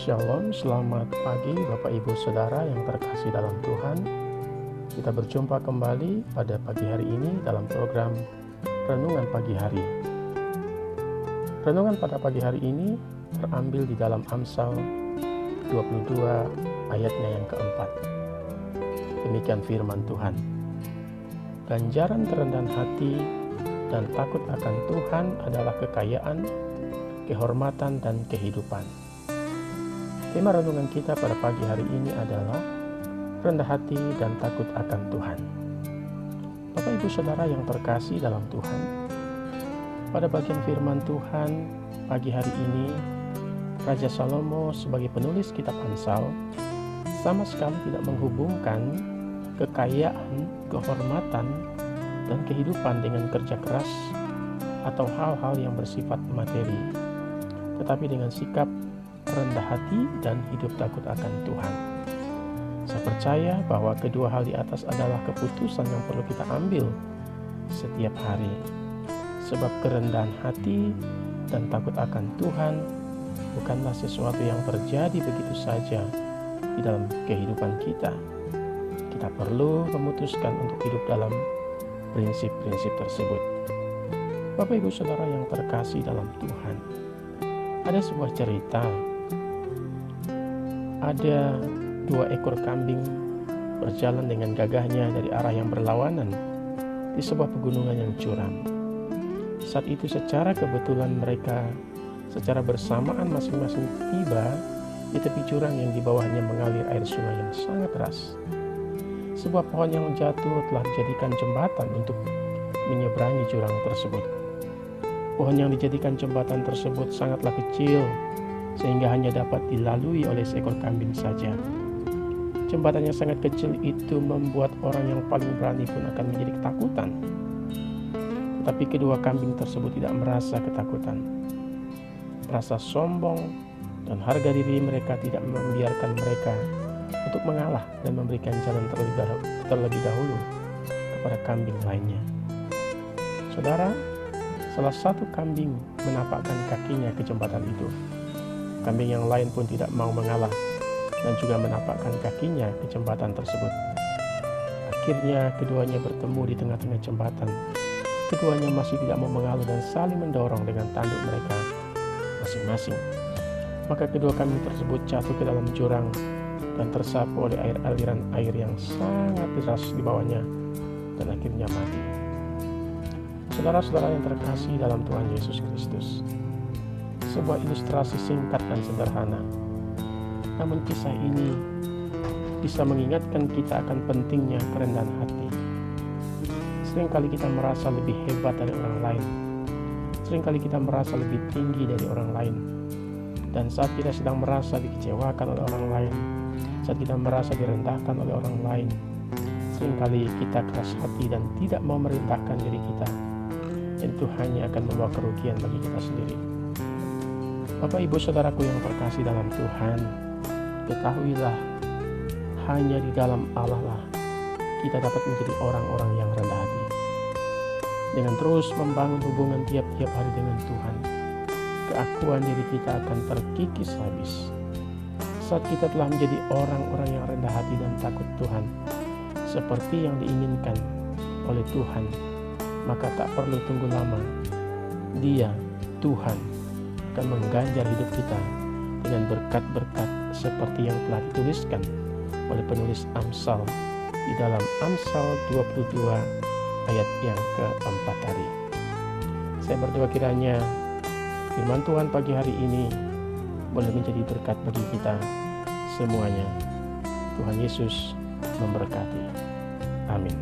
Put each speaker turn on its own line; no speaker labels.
Shalom, selamat pagi Bapak Ibu Saudara yang terkasih dalam Tuhan. Kita berjumpa kembali pada pagi hari ini dalam program Renungan Pagi Hari. Renungan pada pagi hari ini terambil di dalam Amsal 22 ayatnya yang keempat. Demikian firman Tuhan. Ganjaran kerendahan hati dan takut akan Tuhan adalah kekayaan, kehormatan, dan kehidupan. Tema renungan kita pada pagi hari ini adalah rendah hati dan takut akan Tuhan. Bapak Ibu Saudara yang terkasih dalam Tuhan, pada bagian firman Tuhan pagi hari ini, Raja Salomo sebagai penulis kitab Amsal sama sekali tidak menghubungkan kekayaan, kehormatan, dan kehidupan dengan kerja keras atau hal-hal yang bersifat materi, tetapi dengan sikap rendah hati dan hidup takut akan Tuhan. Saya percaya bahwa kedua hal di atas adalah keputusan yang perlu kita ambil setiap hari. Sebab kerendahan hati dan takut akan Tuhan bukanlah sesuatu yang terjadi begitu saja di dalam kehidupan kita. Kita perlu memutuskan untuk hidup dalam prinsip-prinsip tersebut. Bapak Ibu Saudara yang terkasih dalam Tuhan, ada sebuah cerita. Ada 2 ekor kambing berjalan dengan gagahnya dari arah yang berlawanan di sebuah pegunungan yang curam. Saat itu secara kebetulan mereka secara bersamaan masing-masing tiba di tepi jurang yang di bawahnya mengalir air sungai yang sangat deras. Sebuah pohon yang jatuh telah dijadikan jembatan untuk menyeberangi jurang tersebut. Pohon yang dijadikan jembatan tersebut sangatlah kecil, sehingga hanya dapat dilalui oleh seekor kambing saja. Jembatan yang sangat kecil itu membuat orang yang paling berani pun akan menjadi ketakutan. Tetapi kedua kambing tersebut tidak merasa ketakutan. Merasa sombong dan harga diri mereka tidak membiarkan mereka untuk mengalah dan memberikan jalan terlebih dahulu kepada kambing lainnya. Saudara, salah satu kambing menapakkan kakinya ke jembatan itu. Kambing yang lain pun tidak mau mengalah dan juga menapakkan kakinya ke jembatan tersebut. Akhirnya keduanya bertemu di tengah-tengah jembatan. Keduanya masih tidak mau mengalah dan saling mendorong dengan tanduk mereka masing-masing. Maka kedua kambing tersebut jatuh ke dalam jurang dan tersapu oleh aliran air yang sangat deras di bawahnya dan akhirnya mati. Saudara-saudara yang terkasih dalam Tuhan Yesus Kristus, sebuah ilustrasi singkat dan sederhana. Namun kisah ini bisa mengingatkan kita akan pentingnya kerendahan hati. Seringkali kita merasa lebih hebat dari orang lain. Seringkali kita merasa lebih tinggi dari orang lain. Dan saat kita sedang merasa dikecewakan oleh orang lain, saat kita merasa direndahkan oleh orang lain, seringkali kita keras hati dan tidak mau merintahkan diri kita. Dan itu hanya akan membawa kerugian bagi kita sendiri. Bapak Ibu Saudaraku yang terkasih dalam Tuhan, ketahuilah hanya di dalam Allah lah kita dapat menjadi orang-orang yang rendah hati. Dengan terus membangun hubungan tiap-tiap hari dengan Tuhan, keakuan diri kita akan terkikis habis. Saat kita telah menjadi orang-orang yang rendah hati dan takut Tuhan, seperti yang diinginkan oleh Tuhan, maka tak perlu tunggu lama. Dia, Tuhan, akan mengganjar hidup kita dengan berkat-berkat seperti yang telah dituliskan oleh penulis Amsal di dalam Amsal 22 ayat yang keempat tadi. Saya berdoa kiranya firman Tuhan pagi hari ini boleh menjadi berkat bagi kita semuanya. Tuhan Yesus memberkati. Amin.